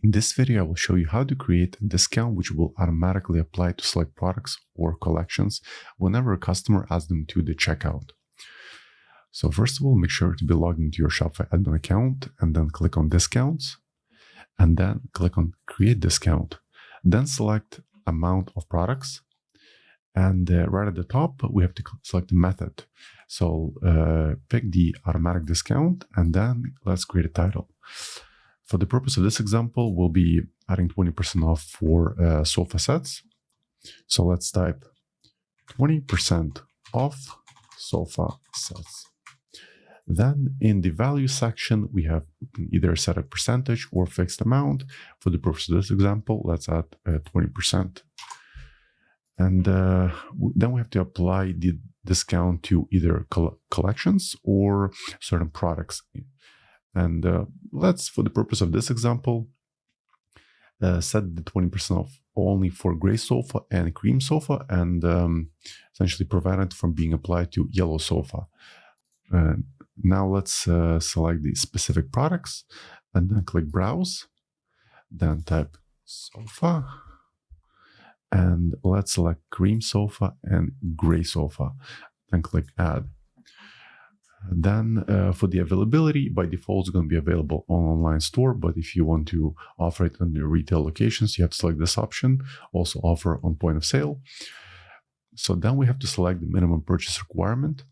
In this video, I will show you how to create a discount which will automatically apply to select products or collections whenever a customer adds them to the checkout. So first of all, make sure to be logged into your Shopify admin account and then click on Discounts and then click on Create Discount. Then select Amount of Products. And right at the top, we have to select the method. So pick the automatic discount and then let's create a title. For the purpose of this example, we'll be adding 20% off for sofa sets. So let's type 20% off sofa sets. Then in the value section, we can either set a percentage or fixed amount. For the purpose of this example, let's add 20%. And then we have to apply the discount to either collections or certain products. And let's, for the purpose of this example, set the 20% off only for gray sofa and cream sofa, and essentially prevent it from being applied to yellow sofa. Now let's select the specific products and then click Browse. Then type sofa. And let's select cream sofa and gray sofa. Then click Add. Then for the availability, by default, it's going to be available on online store. But if you want to offer it on your retail locations, you have to select this option. Also offer on point of sale. So then we have to select the minimum purchase requirement.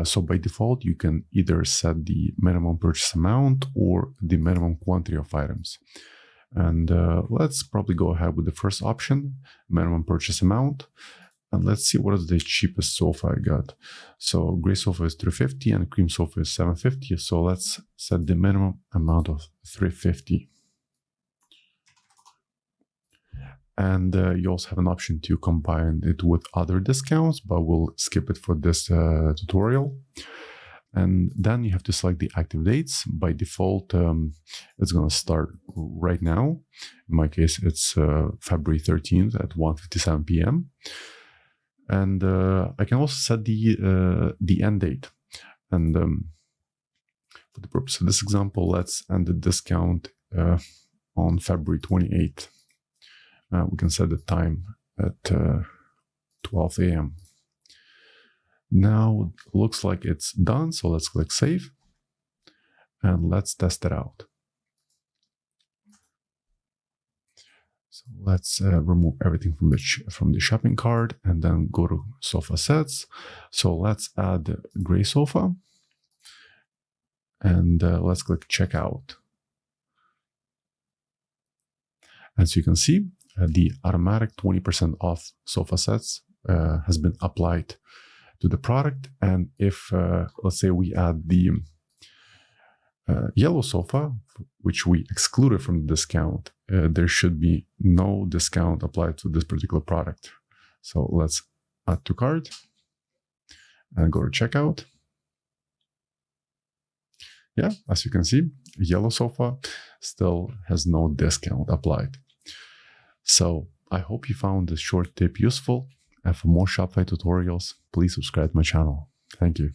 So by default, you can either set the minimum purchase amount or the minimum quantity of items. And let's probably go ahead with the first option, minimum purchase amount. And let's see what is the cheapest sofa I got. So gray sofa is $350 and cream sofa is $750. So let's set the minimum amount of $350. And you also have an option to combine it with other discounts, but we'll skip it for this tutorial. And then you have to select the active dates. By default, it's going to start right now. In my case, it's February 13th at 1:57 p.m. And I can also set the end date. And for the purpose of this example, let's end the discount on February 28th. We can set the time at 12 a.m. Now it looks like it's done, so let's click Save and let's test it out. So let's remove everything from the shopping cart and then go to sofa sets. So let's add gray sofa and let's click Checkout. As you can see, the automatic 20% off sofa sets has been applied to the product. And if, let's say, we add the yellow sofa, which we excluded from the discount, there should be no discount applied to this particular product. So let's add to cart and go to checkout. Yeah, as you can see, yellow sofa still has no discount applied. So I hope you found this short tip useful. And for more Shopify tutorials, please subscribe to my channel. Thank you.